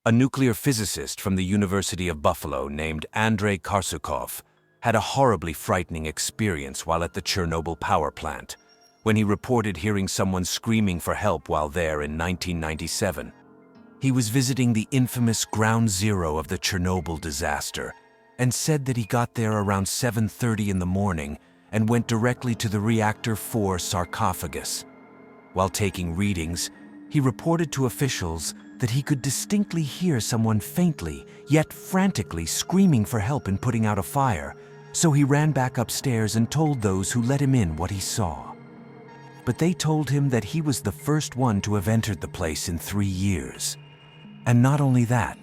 A nuclear physicist from the University of Buffalo named Andrei Karsukov had a horribly frightening experience while at the Chernobyl power plant, when he reported hearing someone screaming for help while there in 1997. He was visiting the infamous ground zero of the Chernobyl disaster and said that he got there around 7:30 in the morning and went directly to the Reactor 4 sarcophagus. While taking readings, he reported to officials that he could distinctly hear someone faintly, yet frantically screaming for help in putting out a fire, so he ran back upstairs and told those who let him in what he saw. But they told him that he was the first one to have entered the place in 3 years. And not only that,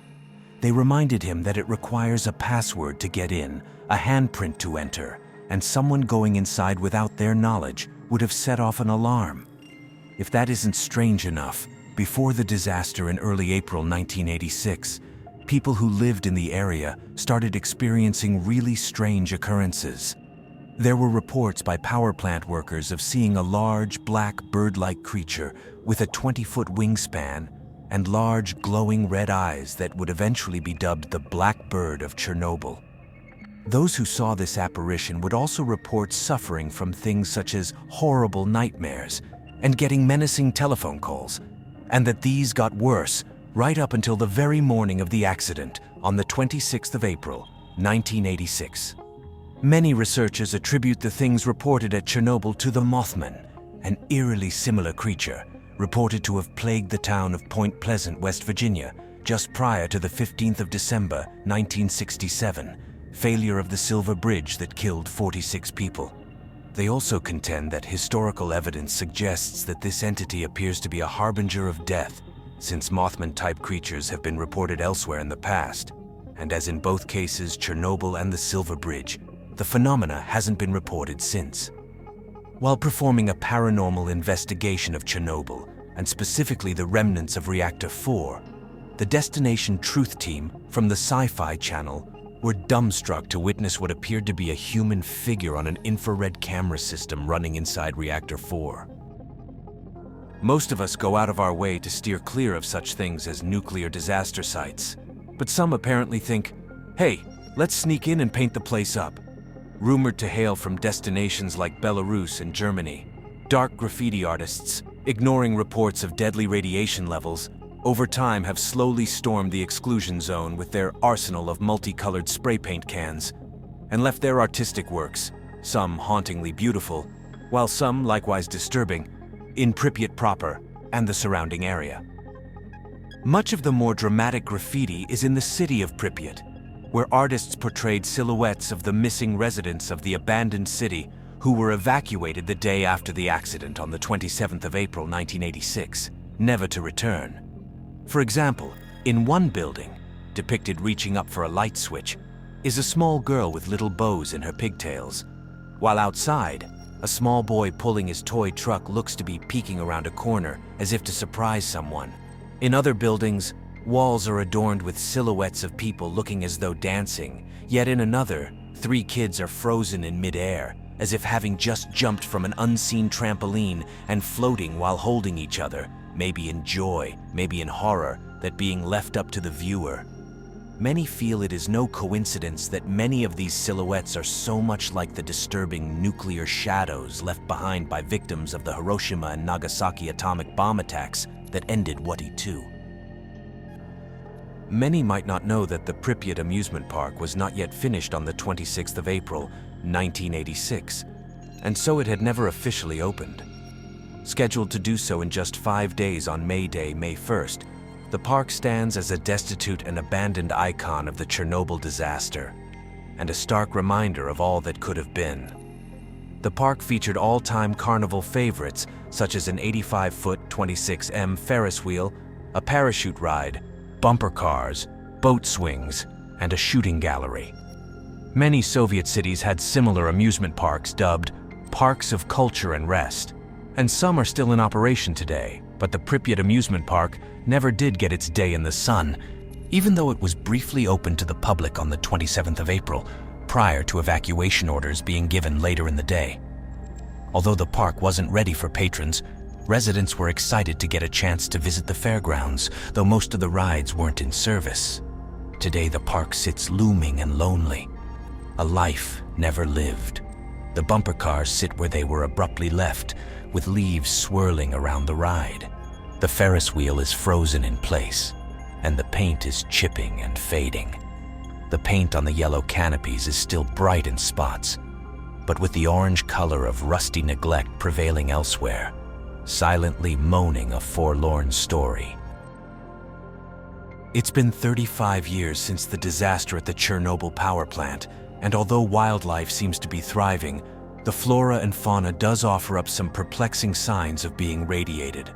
they reminded him that it requires a password to get in, a handprint to enter, and someone going inside without their knowledge would have set off an alarm. If that isn't strange enough, before the disaster in early April 1986, people who lived in the area started experiencing really strange occurrences. There were reports by power plant workers of seeing a large, black, bird-like creature with a 20-foot wingspan and large, glowing red eyes that would eventually be dubbed the Black Bird of Chernobyl. Those who saw this apparition would also report suffering from things such as horrible nightmares and getting menacing telephone calls, and that these got worse right up until the very morning of the accident on the 26th of April, 1986. Many researchers attribute the things reported at Chernobyl to the Mothman, an eerily similar creature reported to have plagued the town of Point Pleasant, West Virginia, just prior to the 15th of December, 1967, failure of the Silver Bridge that killed 46 people. They also contend that historical evidence suggests that this entity appears to be a harbinger of death, since Mothman-type creatures have been reported elsewhere in the past. And as in both cases, Chernobyl and the Silver Bridge, the phenomena hasn't been reported since. While performing a paranormal investigation of Chernobyl, and specifically the remnants of Reactor 4, the Destination Truth team from the Sci-Fi Channel were dumbstruck to witness what appeared to be a human figure on an infrared camera system running inside Reactor 4. Most of us go out of our way to steer clear of such things as nuclear disaster sites, but some apparently think, hey, let's sneak in and paint the place up. Rumored to hail from destinations like Belarus and Germany, dark graffiti artists, ignoring reports of deadly radiation levels, over time have slowly stormed the exclusion zone with their arsenal of multicolored spray paint cans and left their artistic works, some hauntingly beautiful, while some likewise disturbing, in Pripyat proper and the surrounding area. Much of the more dramatic graffiti is in the city of Pripyat, where artists portrayed silhouettes of the missing residents of the abandoned city who were evacuated the day after the accident on the 27th of April 1986, never to return. For example, in one building, depicted reaching up for a light switch, is a small girl with little bows in her pigtails, while outside, a small boy pulling his toy truck looks to be peeking around a corner as if to surprise someone. In other buildings, walls are adorned with silhouettes of people looking as though dancing, yet in another, 3 kids are frozen in midair, as if having just jumped from an unseen trampoline and floating while holding each other, maybe in joy, maybe in horror, that being left up to the viewer. Many feel it is no coincidence that many of these silhouettes are so much like the disturbing nuclear shadows left behind by victims of the Hiroshima and Nagasaki atomic bomb attacks that ended Wadi 2. Many might not know that the Pripyat amusement park was not yet finished on the 26th of April, 1986, and so it had never officially opened. Scheduled to do so in just 5 days on May Day, May 1st, the park stands as a destitute and abandoned icon of the Chernobyl disaster, and a stark reminder of all that could have been. The park featured all-time carnival favorites such as an 85-foot 26M Ferris wheel, a parachute ride, bumper cars, boat swings, and a shooting gallery. Many Soviet cities had similar amusement parks dubbed Parks of Culture and Rest, and some are still in operation today, but the Pripyat amusement park never did get its day in the sun, even though it was briefly opened to the public on the 27th of April, prior to evacuation orders being given later in the day. Although the park wasn't ready for patrons, Residents were excited to get a chance to visit the fairgrounds, though most of the rides weren't in service. Today the park sits looming and lonely, a life never lived. The bumper cars sit where they were abruptly left, with leaves swirling around the ride. The Ferris wheel is frozen in place, and the paint is chipping and fading. The paint on the yellow canopies is still bright in spots, but with the orange color of rusty neglect prevailing elsewhere, silently moaning a forlorn story. It's been 35 years since the disaster at the Chernobyl power plant, and although wildlife seems to be thriving, the flora and fauna does offer up some perplexing signs of being radiated.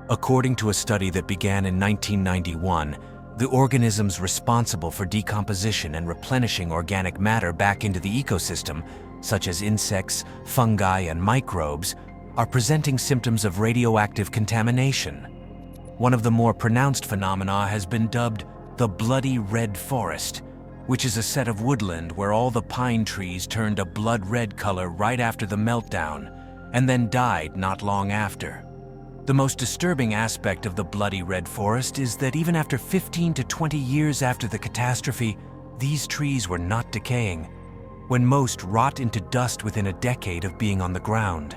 According to a study that began in 1991, the organisms responsible for decomposition and replenishing organic matter back into the ecosystem, such as insects, fungi, and microbes, are presenting symptoms of radioactive contamination. One of the more pronounced phenomena has been dubbed the bloody red forest, which is a set of woodland where all the pine trees turned a blood red color right after the meltdown, and then died not long after. The most disturbing aspect of the bloody red forest is that even after 15 to 20 years after the catastrophe, these trees were not decaying, when most rot into dust within a decade of being on the ground.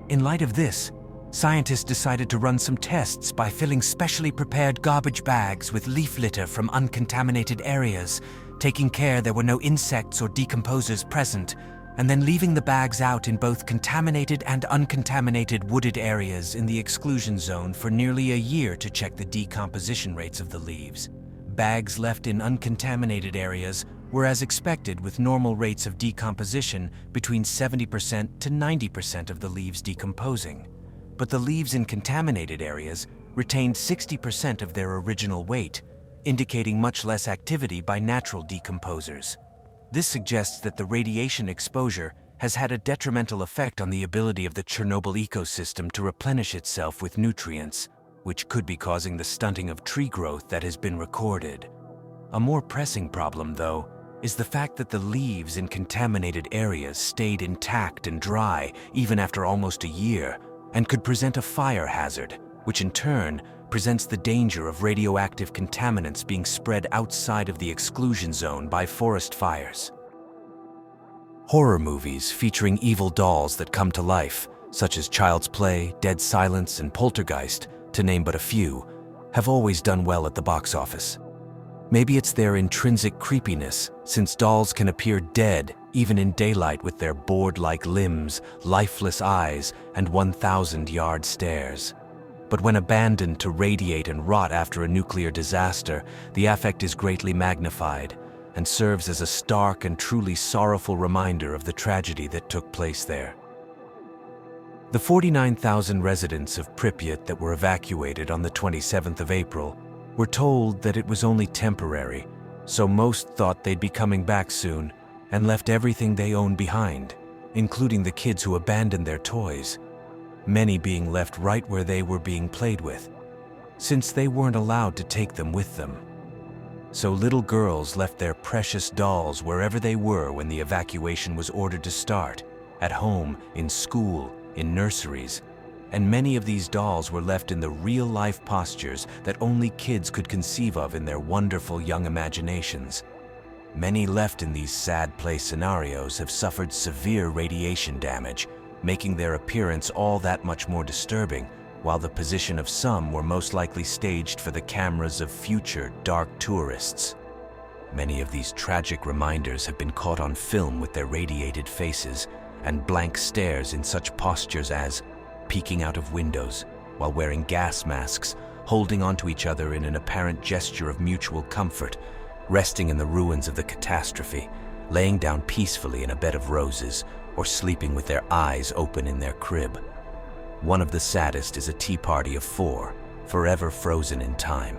In light of this, scientists decided to run some tests by filling specially prepared garbage bags with leaf litter from uncontaminated areas, taking care there were no insects or decomposers present, and then leaving the bags out in both contaminated and uncontaminated wooded areas in the exclusion zone for nearly a year to check the decomposition rates of the leaves. Bags left in uncontaminated areas were as expected, with normal rates of decomposition between 70% to 90% of the leaves decomposing. But the leaves in contaminated areas retained 60% of their original weight, indicating much less activity by natural decomposers. This suggests that the radiation exposure has had a detrimental effect on the ability of the Chernobyl ecosystem to replenish itself with nutrients, which could be causing the stunting of tree growth that has been recorded. A more pressing problem, though, is the fact that the leaves in contaminated areas stayed intact and dry even after almost a year, and could present a fire hazard, which in turn presents the danger of radioactive contaminants being spread outside of the exclusion zone by forest fires. Horror movies featuring evil dolls that come to life, such as Child's Play, Dead Silence, and Poltergeist, to name but a few, have always done well at the box office. Maybe it's their intrinsic creepiness, since dolls can appear dead even in daylight with their board-like limbs, lifeless eyes, and 1,000-yard stares. But when abandoned to radiate and rot after a nuclear disaster, the affect is greatly magnified and serves as a stark and truly sorrowful reminder of the tragedy that took place there. The 49,000 residents of Pripyat that were evacuated on the 27th of April were told that it was only temporary, so most thought they'd be coming back soon and left everything they owned behind, including the kids who abandoned their toys, many being left right where they were being played with, since they weren't allowed to take them with them. So little girls left their precious dolls wherever they were when the evacuation was ordered to start, at home, in school, in nurseries, and many of these dolls were left in the real-life postures that only kids could conceive of in their wonderful young imaginations. Many left in these sad play scenarios have suffered severe radiation damage, making their appearance all that much more disturbing, while the position of some were most likely staged for the cameras of future dark tourists. Many of these tragic reminders have been caught on film with their radiated faces and blank stares in such postures as peeking out of windows while wearing gas masks, holding onto each other in an apparent gesture of mutual comfort, resting in the ruins of the catastrophe, laying down peacefully in a bed of roses, or sleeping with their eyes open in their crib. One of the saddest is a tea party of 4, forever frozen in time.